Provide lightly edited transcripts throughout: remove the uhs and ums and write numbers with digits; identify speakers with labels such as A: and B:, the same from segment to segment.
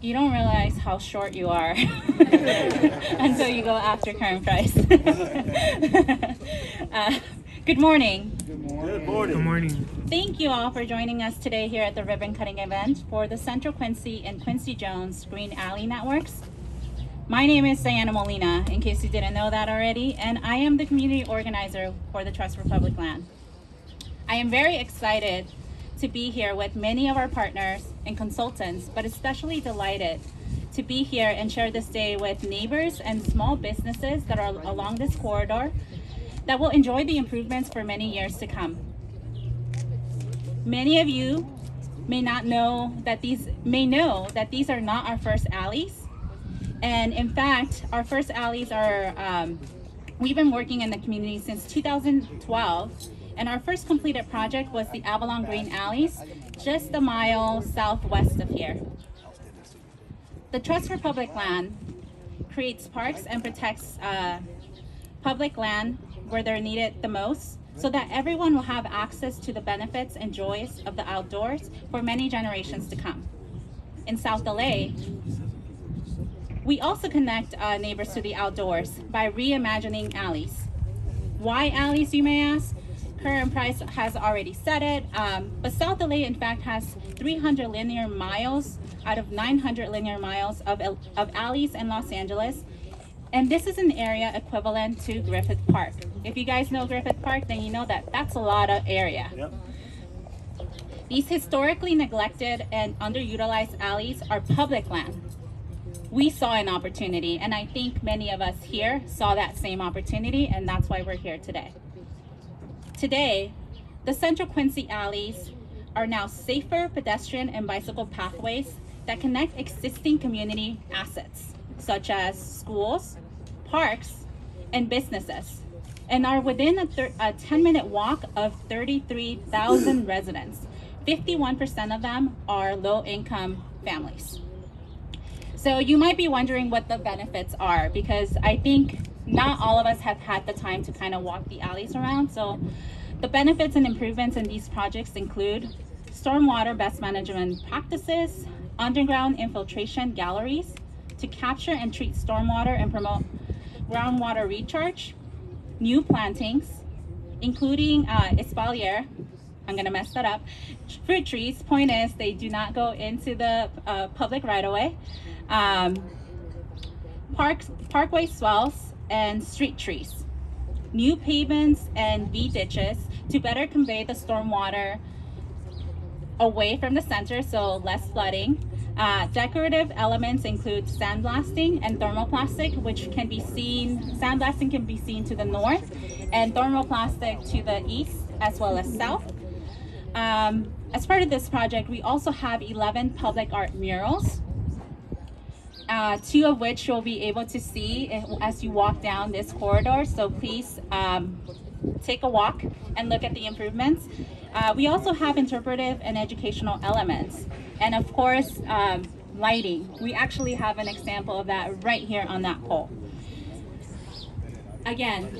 A: You don't realize how short you are until you go after current price. Good morning.
B: Good morning.
A: Thank you all for joining us today here at the ribbon cutting event for the Central Quincy and Quincy Jones Green Alley Networks. My name is Diana Molina, in case you didn't know that already, and I am the community organizer for the Trust for Public Land. I am very excited to be here with many of our partners and consultants, but especially delighted to be here and share this day with neighbors and small businesses that are along this corridor that will enjoy the improvements for many years to come. Many of you may know that these are not our first alleys. And in fact, our first alleys are, we've been working in the community since 2012. And our first completed project was the Avalon Green Alleys, just a mile southwest of here. The Trust for Public Land creates parks and protects public land where they're needed the most, so that everyone will have access to the benefits and joys of the outdoors for many generations to come. In South LA, we also connect neighbors to the outdoors by reimagining alleys. Why alleys, you may ask? Current price has already said it, but South LA in fact has 300 linear miles out of 900 linear miles of alleys in Los Angeles. And this is an area equivalent to Griffith Park. If you guys know Griffith Park, then you know that that's a lot of area. Yep. These historically neglected and underutilized alleys are public land. We saw an opportunity, and I think many of us here saw that same opportunity, and that's why we're here today. Today, the Central Quincy alleys are now safer pedestrian and bicycle pathways that connect existing community assets, such as schools, parks, and businesses, and are within a 10-minute walk of 33,000 residents. 51% of them are low-income families. So you might be wondering what the benefits are, because I think not all of us have had the time to kind of walk the alleys around. So the benefits and improvements in these projects include stormwater best management practices, underground infiltration galleries to capture and treat stormwater and promote groundwater recharge, new plantings, including espalier, I'm gonna mess that up, fruit trees. Point is, they do not go into the public right-of-way. Parkway swells and street trees, new pavements and V-ditches to better convey the stormwater away from the center, so less flooding. Decorative elements include sandblasting and thermoplastic, which can be seen, sandblasting can be seen to the north and thermoplastic to the east as well as south. As part of this project, we also have 11 public art murals, 2 of which you'll be able to see as you walk down this corridor. So please take a walk and look at the improvements. We also have interpretive and educational elements. And of course, lighting. We actually have an example of that right here on that pole. Again,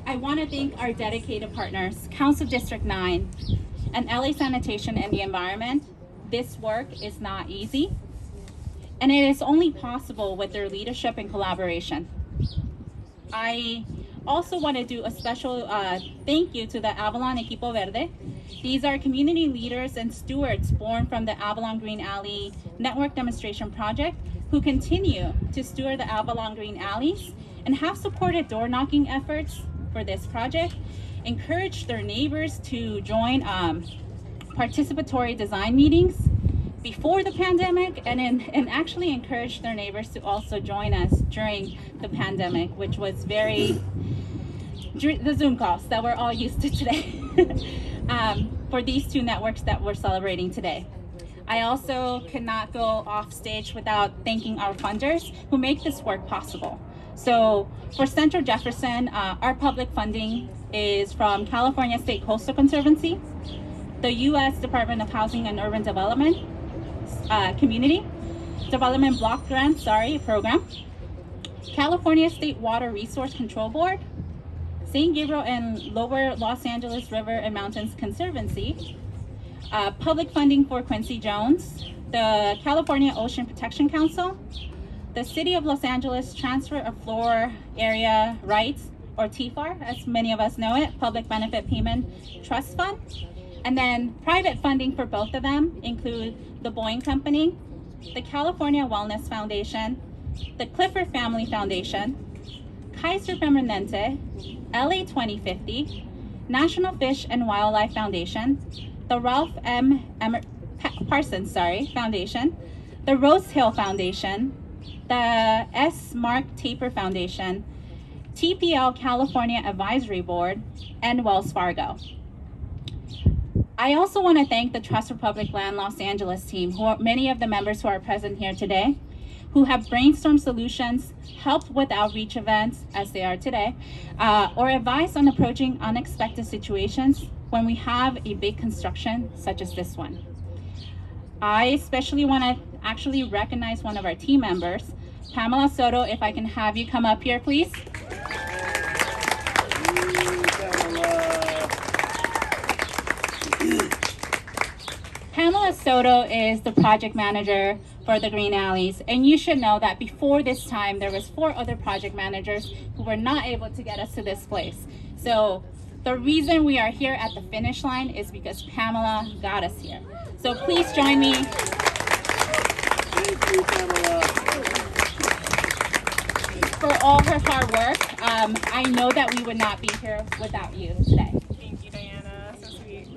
A: I want to thank our dedicated partners, Council District 9 and LA Sanitation and the Environment. This work is not easy, and it is only possible with their leadership and collaboration. I also want to do a special thank you to the Avalon Equipo Verde. These are community leaders and stewards born from the Avalon Green Alley Network Demonstration Project who continue to steward the Avalon Green Alleys and have supported door knocking efforts for this project, encouraged their neighbors to join participatory design meetings before the pandemic, and actually encouraged their neighbors to also join us during the pandemic, which was the Zoom calls that we're all used to today. For these 2 networks that we're celebrating today. I also cannot go off stage without thanking our funders who make this work possible. So for Central Jefferson, our public funding is from California State Coastal Conservancy, the U.S. Department of Housing and Urban Development, Community Development Block Grant, program, California State Water Resource Control Board, St. Gabriel and Lower Los Angeles River and Mountains Conservancy, public funding for Quincy Jones, the California Ocean Protection Council, the City of Los Angeles Transfer of Floor Area Rights, or TFAR, as many of us know it, Public Benefit Payment Trust Fund. And then private funding for both of them include the Boeing Company, the California Wellness Foundation, the Clifford Family Foundation, Kaiser Permanente, LA 2050, National Fish and Wildlife Foundation, the Ralph M. Parsons Foundation, the Rose Hill Foundation, the S. Mark Taper Foundation, TPL California Advisory Board, and Wells Fargo. I also want to thank the Trust for Public Land Los Angeles team, many of the members who are present here today, who have brainstormed solutions, helped with outreach events, as they are today, or advised on approaching unexpected situations when we have a big construction such as this one. I especially want to actually recognize one of our team members, Pamela Soto. If I can have you come up here, please. Pamela Soto is the project manager for the Green Alleys, and you should know that before this time there was 4 other project managers who were not able to get us to this place. So the reason we are here at the finish line is because Pamela got us here. So please join me.
C: Thank you, Pamela.
A: For all her hard work. I know that we would not be here without you today.
B: Thank you, Diana. So sweet.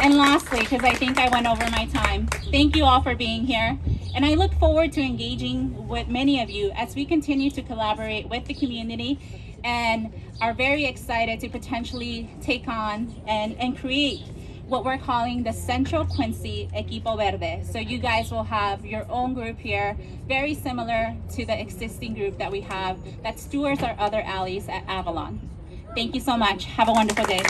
A: And lastly, because I think I went over my time, thank you all for being here. And I look forward to engaging with many of you as we continue to collaborate with the community and are very excited to potentially take on and create what we're calling the Central Quincy Equipo Verde. So you guys will have your own group here, very similar to the existing group that we have that stewards our other alleys at Avalon. Thank you so much. Have a wonderful day.